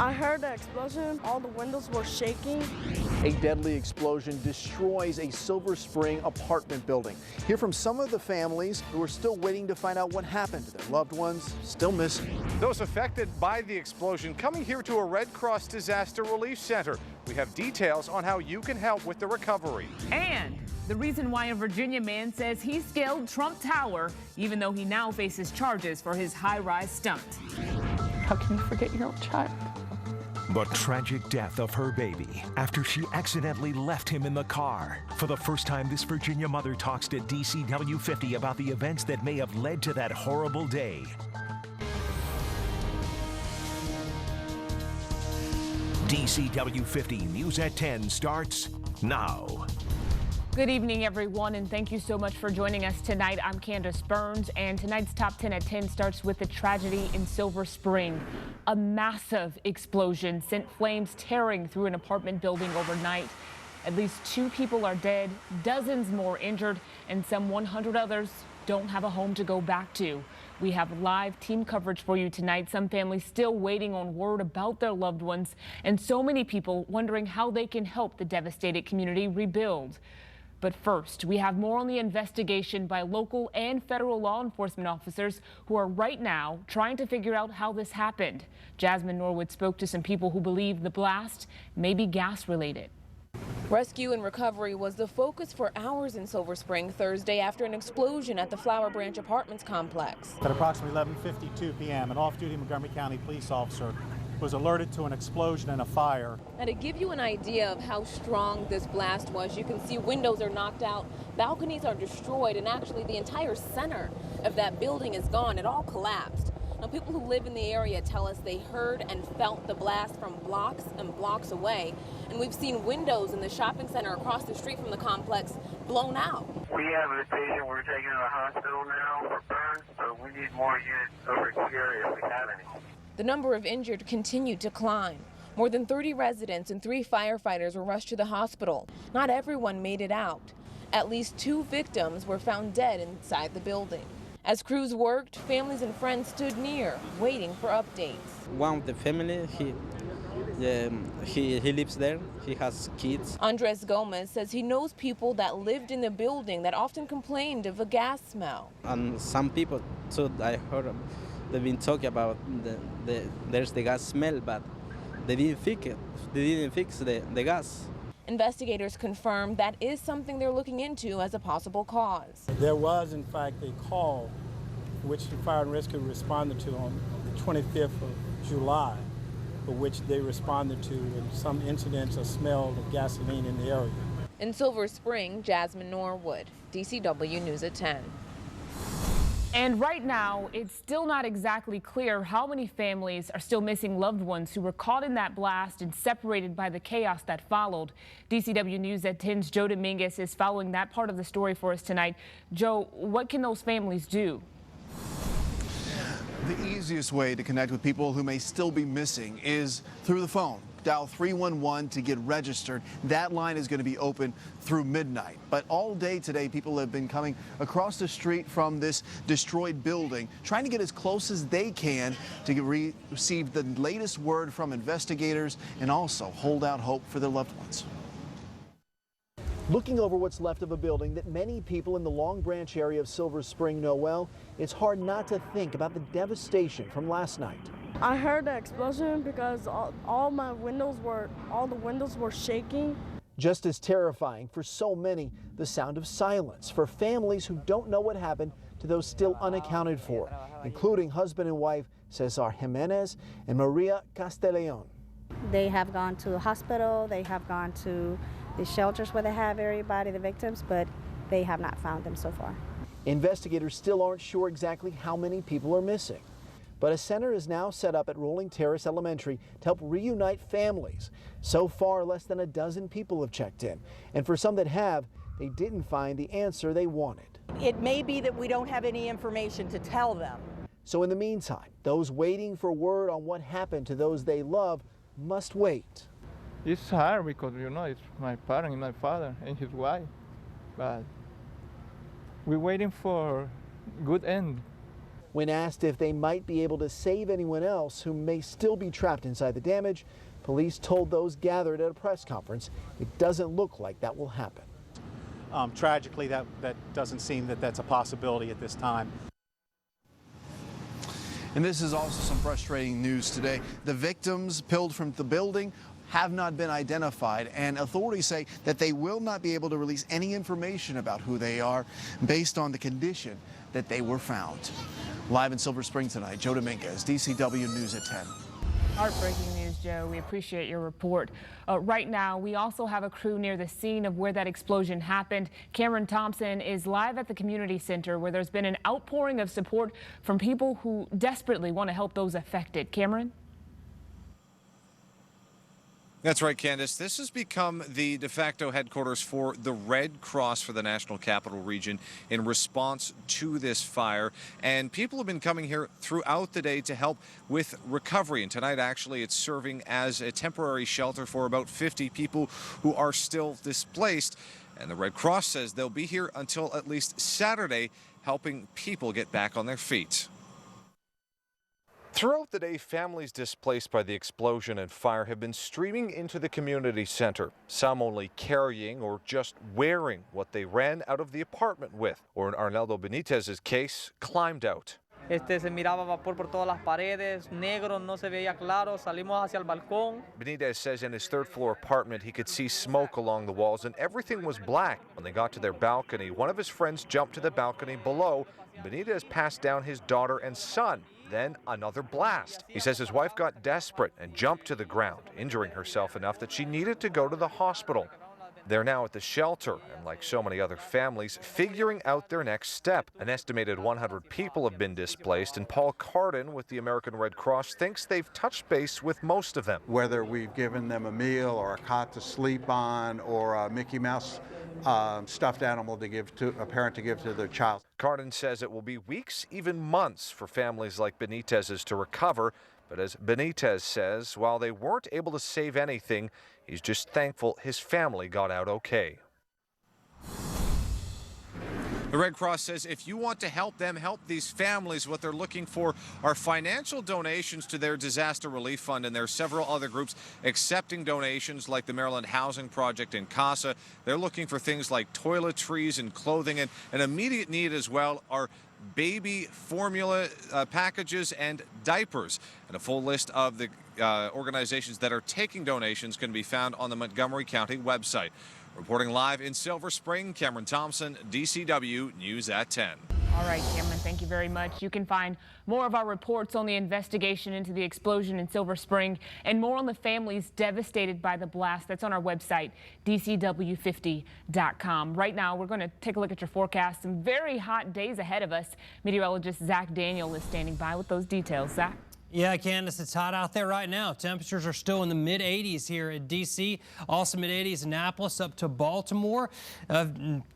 I heard the explosion. All the windows were shaking. A deadly explosion destroys a Silver Spring apartment building. Hear from some of the families who are still waiting to find out what happened to their loved ones still missing. Those affected by the explosion coming here to a Red Cross Disaster Relief Center. We have details on how you can help with the recovery. And the reason why a Virginia man says he scaled Trump Tower, even though he now faces charges for his high-rise stunt. How can you forget your own child? The tragic death of her baby after she accidentally left him in the car. For the first time, this Virginia mother talks to DCW 50 about the events that may have led to that horrible day. DCW 50 News at 10 starts now. Good evening, everyone, and thank you so much for joining us tonight. I'm Candace Burns, and tonight's Top 10 at 10 starts with the tragedy in Silver Spring. A massive explosion sent flames tearing through an apartment building overnight. At least 2 people are dead, dozens more injured, and some 100 others don't have a home to go back to. We have live team coverage for you tonight. Some families still waiting on word about their loved ones, and so many people wondering how they can help the devastated community rebuild. But first, we have more on the investigation by local and federal law enforcement officers who are right now trying to figure out how this happened. Jasmine Norwood spoke to some people who believe the blast may be gas related. Rescue and recovery was the focus for hours in Silver Spring Thursday after an explosion at the Flower Branch Apartments complex. At approximately 11:52 p.m., an off-duty Montgomery County police officer was alerted to an explosion and a fire. Now, to give you an idea of how strong this blast was, you can see windows are knocked out, balconies are destroyed, and actually the entire center of that building is gone. It all collapsed. Now, people who live in the area tell us they heard and felt the blast from blocks and blocks away. And we've seen windows in the shopping center across the street from the complex blown out. We have a patient we're taking to the hospital now for burns, so we need more units over here if we have any. The number of injured continued to climb. More than 30 residents and 3 firefighters were rushed to the hospital. Not everyone made it out. At least 2 victims were found dead inside the building. As crews worked, families and friends stood near, waiting for updates. One of the family, he lives there. He has kids. Andres Gomez says he knows people that lived in the building that often complained of a gas smell. And some people, too, I heard, they've been talking about there's the gas smell, but they didn't fix it. They didn't fix the gas. Investigators confirm that is something they're looking into as a possible cause. There was, in fact, a call which the Fire and Rescue responded to on the 25th of July, for which they responded to in some incidents of smell of gasoline in the area. In Silver Spring, Jasmine Norwood, DCW News at 10. And right now, it's still not exactly clear how many families are still missing loved ones who were caught in that blast and separated by the chaos that followed. DCW News at 10's Joe Dominguez is following that part of the story for us tonight. Joe, what can those families do? The easiest way to connect with people who may still be missing is through the phone. Dial 311 to get registered. That line is going to be open through midnight. But all day today, people have been coming across the street from this destroyed building, trying to get as close as they can to receive the latest word from investigators and also hold out hope for their loved ones. Looking over what's left of a building that many people in the Long Branch area of Silver Spring know well, it's hard not to think about the devastation from last night. I heard the explosion because all the windows were shaking. Just as terrifying for so many, the sound of silence for families who don't know what happened to those still unaccounted for, including husband and wife Cesar Jimenez and Maria Castelleon. They have gone to the hospital, they have gone to the shelters where they have everybody, the victims, but they have not found them so far. Investigators still aren't sure exactly how many people are missing. But a center is now set up at Rolling Terrace Elementary to help reunite families. So far, less than a dozen people have checked in. And for some that have, they didn't find the answer they wanted. It may be that we don't have any information to tell them. So in the meantime, those waiting for word on what happened to those they love must wait. It's hard because, it's my parent, my father, and his wife. But we're waiting for good end. When asked if they might be able to save anyone else who may still be trapped inside the damage, police told those gathered at a press conference it doesn't look like that will happen. Tragically, that doesn't seem that that's a possibility at this time. And this is also some frustrating news today. The victims pilled from the building have not been identified, and authorities say that they will not be able to release any information about who they are based on the condition that they were found. Live in Silver Spring tonight, Joe Dominguez, DCW News at 10. Heartbreaking news, Joe. We appreciate your report. Right now, we also have a crew near the scene of where that explosion happened. Cameron Thompson is live at the community center where there's been an outpouring of support from people who desperately want to help those affected. Cameron? That's right, Candace. This has become the de facto headquarters for the Red Cross for the National Capital Region in response to this fire. And people have been coming here throughout the day to help with recovery. And tonight, actually, it's serving as a temporary shelter for about 50 people who are still displaced. And the Red Cross says they'll be here until at least Saturday, helping people get back on their feet. Throughout the day, families displaced by the explosion and fire have been streaming into the community center, some only carrying or just wearing what they ran out of the apartment with, or in Arnaldo Benitez's case, climbed out. Se miraba vapor por todas las paredes, negro, no se veía claro, salimos hacia el balcón. Benitez says in his third-floor apartment he could see smoke along the walls and everything was black. When they got to their balcony, one of his friends jumped to the balcony below. Benitez passed down his daughter and son. Then another blast. He says his wife got desperate and jumped to the ground, injuring herself enough that she needed to go to the hospital. They're now at the shelter, and like so many other families, figuring out their next step. An estimated 100 people have been displaced, and Paul Carden with the American Red Cross thinks they've touched base with most of them. Whether we've given them a meal or a cot to sleep on or a Mickey Mouse stuffed animal to give to a parent to give to their child. Carden says it will be weeks, even months, for families like Benitez's to recover. But as Benitez says, while they weren't able to save anything, he's just thankful his family got out okay. The Red Cross says if you want to help them help these families, what they're looking for are financial donations to their disaster relief fund, and there are several other groups accepting donations like the Maryland Housing Project and CASA. They're looking for things like toiletries and clothing, and an immediate need as well are baby formula packages and diapers. And a full list of the organizations that are taking donations can be found on the Montgomery County website. Reporting live in Silver Spring, Cameron Thompson, DCW News at 10. All right, Cameron, thank you very much. You can find more of our reports on the investigation into the explosion in Silver Spring and more on the families devastated by the blast. That's on our website, DCW50.com. Right now, we're going to take a look at your forecast. Some very hot days ahead of us. Meteorologist Zach Daniel is standing by with those details. Zach? Yeah, Candace, it's hot out there right now. Temperatures are still in the mid-80s here at D.C., also mid-80s in Annapolis up to Baltimore.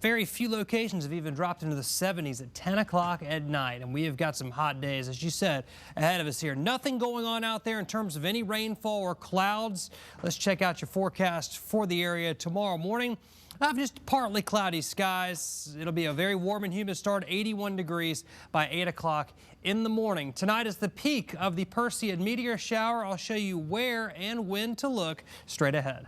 Very few locations have even dropped into the 70s at 10 o'clock at night, and we have got some hot days, as you said, ahead of us here. Nothing going on out there in terms of any rainfall or clouds. Let's check out your forecast for the area tomorrow morning. Just partly cloudy skies. It'll be a very warm and humid start, 81 degrees by 8 o'clock in the morning. Tonight is the peak of the Perseid meteor shower. I'll show you where and when to look straight ahead.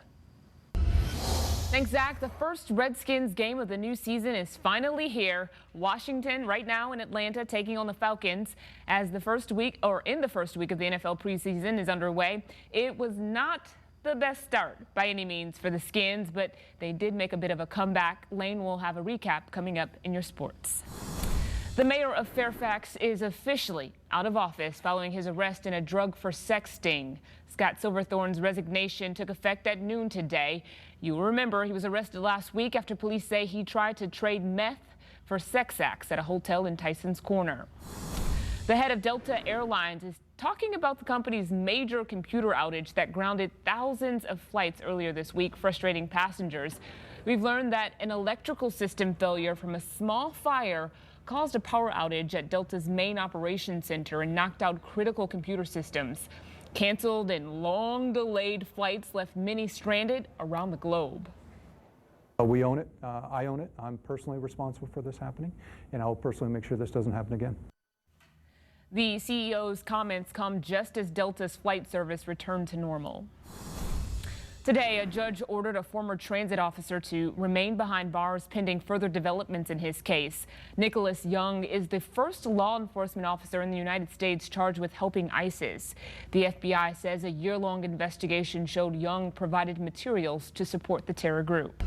Thanks, Zach. The first Redskins game of the new season is finally here. Washington right now in Atlanta taking on the Falcons as in the first week of the NFL preseason is underway. It was not the best start by any means for the Skins, but they did make a bit of a comeback. Lane will have a recap coming up in your sports. The mayor of Fairfax is officially out of office following his arrest in a drug for sex sting. Scott Silverthorne's resignation took effect at noon today. You will remember he was arrested last week after police say he tried to trade meth for sex acts at a hotel in Tyson's Corner. The head of Delta Airlines is talking about the company's major computer outage that grounded thousands of flights earlier this week, frustrating passengers. We've learned that an electrical system failure from a small fire caused a power outage at Delta's main operations center and knocked out critical computer systems. Canceled and long delayed flights left many stranded around the globe. We own it. I own it. I'm personally responsible for this happening, and I'll personally make sure this doesn't happen again. The CEO's comments come just as Delta's flight service returned to normal. Today, a judge ordered a former transit officer to remain behind bars pending further developments in his case. Nicholas Young is the first law enforcement officer in the United States charged with helping ISIS. The FBI says a year-long investigation showed Young provided materials to support the terror group.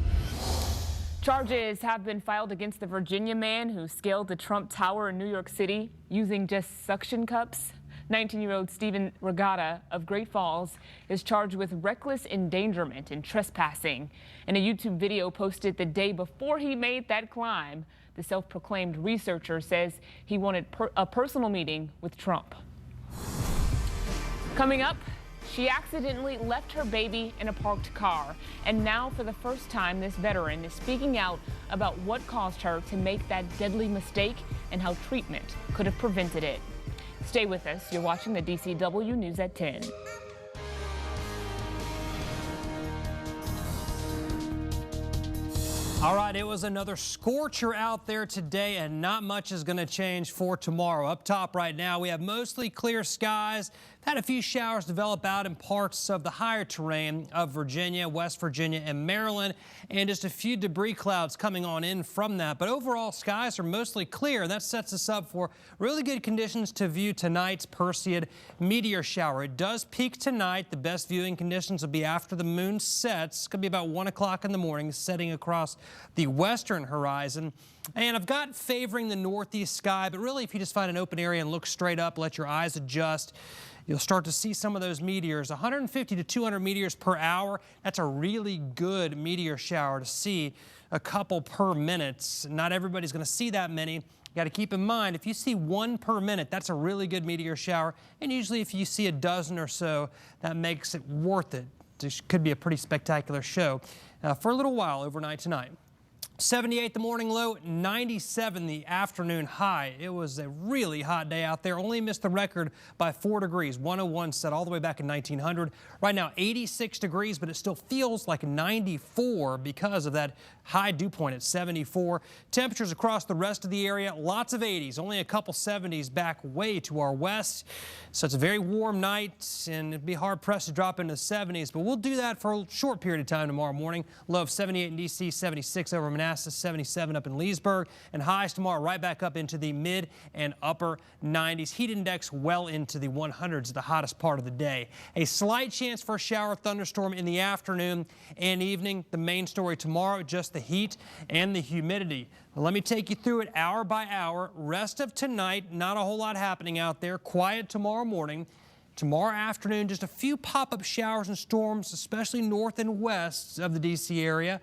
Charges have been filed against the Virginia man who scaled the Trump Tower in New York City using just suction cups. 19-year-old Stephen Regatta of Great Falls is charged with reckless endangerment and trespassing. In a YouTube video posted the day before he made that climb, the self-proclaimed researcher says he wanted a personal meeting with Trump. Coming up, she accidentally left her baby in a parked car. And now, for the first time, this veteran is speaking out about what caused her to make that deadly mistake and how treatment could have prevented it. Stay with us. You're watching the DCW News at 10. All right, it was another scorcher out there today, and not much is going to change for tomorrow. Up top right now, we have mostly clear skies. Had a few showers develop out in parts of the higher terrain of Virginia, West Virginia, and Maryland, and just a few debris clouds coming on in from that. But overall, skies are mostly clear, and that sets us up for really good conditions to view tonight's Perseid meteor shower. It does peak tonight. The best viewing conditions will be after the moon sets. It's going to be about 1 o'clock in the morning, setting across the western horizon. And I've got favoring the northeast sky, but really if you just find an open area and look straight up, let your eyes adjust, you'll start to see some of those meteors. 150 to 200 meteors per hour. That's a really good meteor shower to see, a couple per minute. Not everybody's going to see that many. You got to keep in mind, if you see one per minute, that's a really good meteor shower. And usually if you see a dozen or so, that makes it worth it. This could be a pretty spectacular show for a little while overnight tonight. 78 the morning low, 97 the afternoon high. It was a really hot day out there. Only missed the record by 4 degrees. 101 set all the way back in 1900. Right now 86 degrees, but it still feels like 94 because of that high dew point at 74. Temperatures across the rest of the area, lots of 80s, only a couple 70s back way to our west. So it's a very warm night, and it'd be hard pressed to drop into the 70s, but we'll do that for a short period of time tomorrow morning. Low of 78 in D.C., 76 over Manassas, 77 up in Leesburg, and highs tomorrow right back up into the mid and upper 90s. Heat index well into the 100s, the hottest part of the day. A slight chance for a shower thunderstorm in the afternoon and evening. The main story tomorrow, just the heat and the humidity. Let me take you through it hour by hour. Rest of tonight, not a whole lot happening out there. Quiet tomorrow morning. Tomorrow afternoon, just a few pop-up showers and storms, especially north and west of the D.C. area.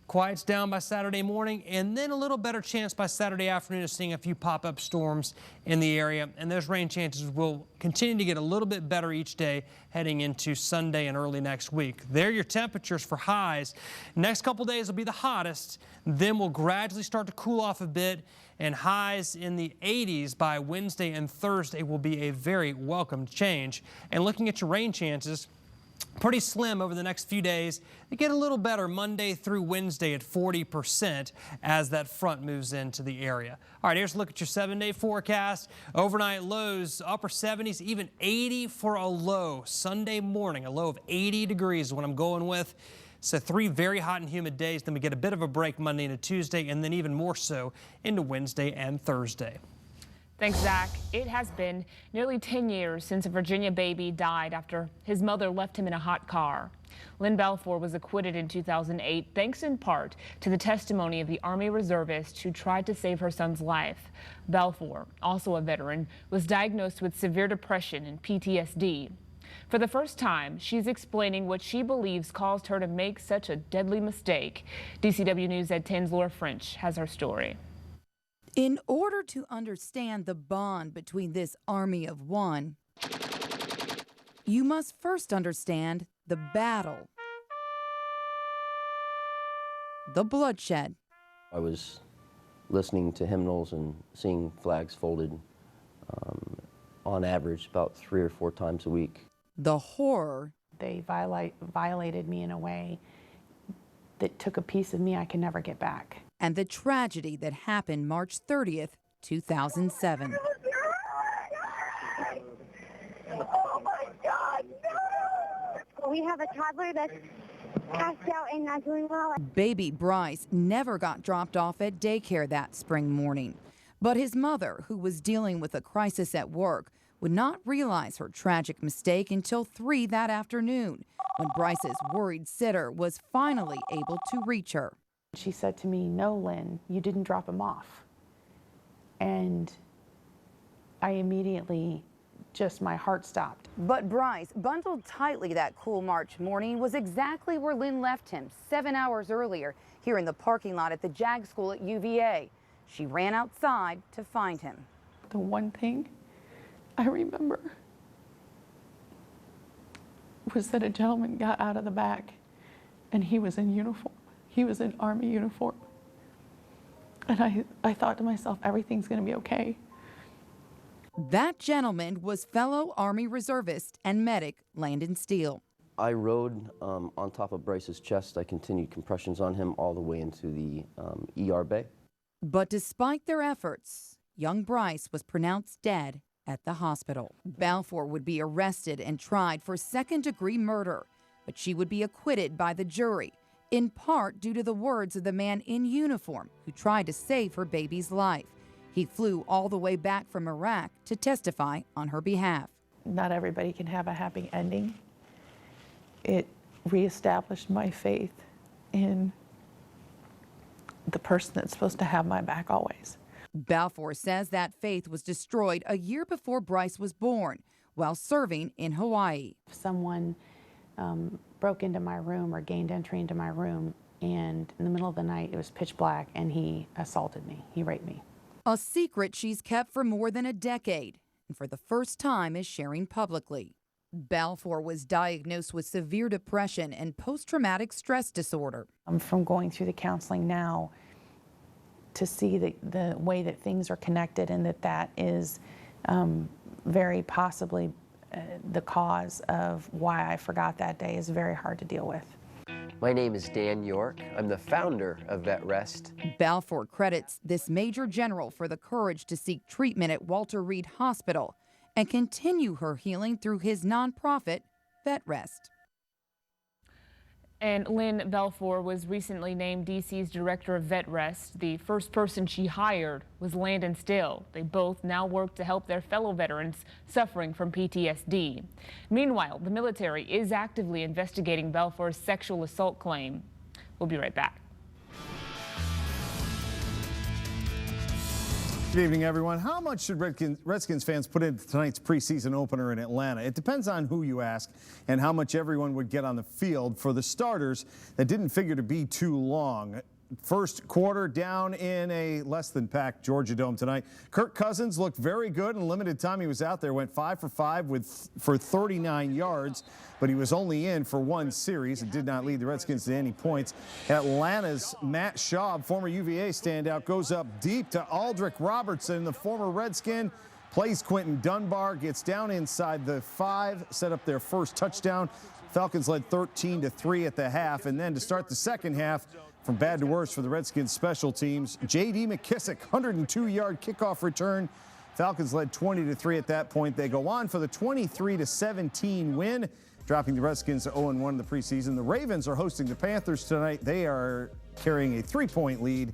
Quiets down by Saturday morning, and then a little better chance by Saturday afternoon of seeing a few pop-up storms in the area. And those rain chances will continue to get a little bit better each day heading into Sunday and early next week. There are your temperatures for highs. Next couple days will be the hottest. Then we'll gradually start to cool off a bit, and highs in the 80s by Wednesday and Thursday will be a very welcome change. And looking at your rain chances, pretty slim over the next few days. They get a little better Monday through Wednesday at 40% as that front moves into the area. All right, here's a look at your 7-day forecast. Overnight lows, upper 70s, even 80 for a low. Sunday morning, a low of 80 degrees is what I'm going with. So 3 very hot and humid days. Then we get a bit of a break Monday into Tuesday, and then even more so into Wednesday and Thursday. Thanks, Zach. It has been nearly 10 years since a Virginia baby died after his mother left him in a hot car. Lynn Balfour was acquitted in 2008, thanks in part to the testimony of the Army reservist who tried to save her son's life. Balfour, also a veteran, was diagnosed with severe depression and PTSD. For the first time, she's explaining what she believes caused her to make such a deadly mistake. DCW News at 10's Laura French has our story. In order to understand the bond between this army of one, you must first understand the battle, the bloodshed. I was listening to hymnals and seeing flags folded on average about 3 or 4 times a week. The horror. They violated me in a way that took a piece of me I can never get back. And the tragedy that happened March 30th, 2007. We have a toddler that's passed out and not doing well. Baby Bryce never got dropped off at daycare that spring morning. But his mother, who was dealing with a crisis at work, would not realize her tragic mistake until 3 that afternoon, when Bryce's worried sitter was finally able to reach her. She said to me, "No, Lynn, you didn't drop him off." And I immediately, my heart stopped. But Bryce, bundled tightly that cool March morning, was exactly where Lynn left him 7 hours earlier, here in the parking lot at the JAG school at UVA. She ran outside to find him. The one thing I remember was that a gentleman got out of the back and he was in uniform. He was in Army uniform. And I thought to myself, everything's going to be okay. That gentleman was fellow Army reservist and medic Landon Steele. I rode on top of Bryce's chest. I continued compressions on him all the way into the ER bay. But despite their efforts, young Bryce was pronounced dead at the hospital. Balfour would be arrested and tried for second-degree murder, but she would be acquitted by the jury, in part due to the words of the man in uniform who tried to save her baby's life. He flew all the way back from Iraq to testify on her behalf. Not everybody can have a happy ending. It reestablished my faith in the person that's supposed to have my back always. Balfour says that faith was destroyed a year before Bryce was born, while serving in Hawaii. Someone broke into my room or gained entry into my room, and in the middle of the night, it was pitch black, and he assaulted me. He raped me. A secret she's kept for more than a decade, and for the first time is sharing publicly. Balfour was diagnosed with severe depression and post-traumatic stress disorder. I'm from going through the counseling now to see the way that things are connected, and that is very possibly the cause of why I forgot that day is very hard to deal with. My name is Dan York. I'm the founder of VetRest. Balfour credits this Major General for the courage to seek treatment at Walter Reed Hospital and continue her healing through his nonprofit, VetRest. And Lynn Balfour was recently named D.C.'s director of VetRest. The first person she hired was Landon Steele. They both now work to help their fellow veterans suffering from PTSD. Meanwhile, the military is actively investigating Balfour's sexual assault claim. We'll be right back. Good evening, everyone. How much should Redskins fans put into tonight's preseason opener in Atlanta? It depends on who you ask and how much everyone would get on the field. For the starters, that didn't figure to be too long. First quarter down in a less than packed Georgia Dome tonight. Kirk Cousins looked very good in limited time he was out there. Went 5 for 5 for 39 yards, but he was only in for one series and did not lead the Redskins to any points. Atlanta's Matt Schaub, former UVA standout, goes up deep to Aldrick Robertson, the former Redskin. Plays Quentin Dunbar, gets down inside the 5, set up their first touchdown. Falcons led 13-3 at the half, and then to start the second half, from bad to worse for the Redskins special teams, J.D. McKissick, 102-yard kickoff return. Falcons led 20-3 at that point. They go on for the 23-17 win, dropping the Redskins to 0-1 in the preseason. The Ravens are hosting the Panthers tonight. They are carrying a 3-point lead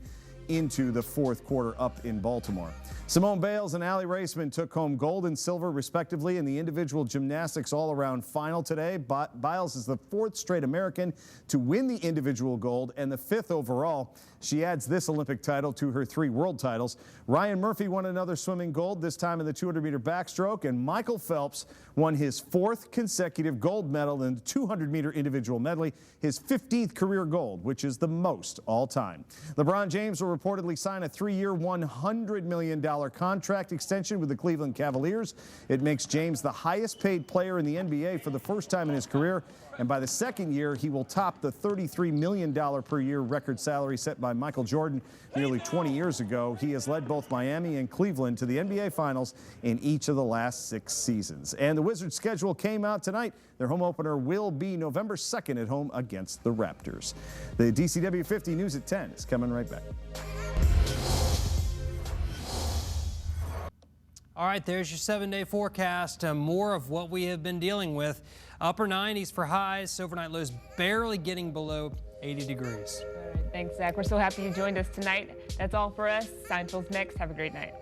into the fourth quarter up in Baltimore. Simone Biles and Allie Raceman took home gold and silver, respectively, in the individual gymnastics all-around final today. Biles is the 4th straight American to win the individual gold and the 5th overall. She adds this Olympic title to her 3 world titles. Ryan Murphy won another swimming gold, this time in the 200-meter backstroke, and Michael Phelps won his 4th consecutive gold medal in the 200-meter individual medley, his 15th career gold, which is the most all-time. LeBron James will reportedly sign a 3-year, $100 million contract extension with the Cleveland Cavaliers. It makes James the highest paid player in the NBA for the first time in his career, and by the second year, he will top the $33 million per year record salary set by Michael Jordan nearly 20 years ago. He has led both Miami and Cleveland to the NBA Finals in each of the last 6 seasons. And the Wizards' schedule came out tonight. Their home opener will be November 2nd at home against the Raptors. The DCW 50 News at 10 is coming right back. All right, there's your 7-day forecast. More of what we have been dealing with. Upper 90s for highs, overnight lows barely getting below 80 degrees. All right, thanks, Zach. We're so happy you joined us tonight. That's all for us. Seinfeld's next. Have a great night.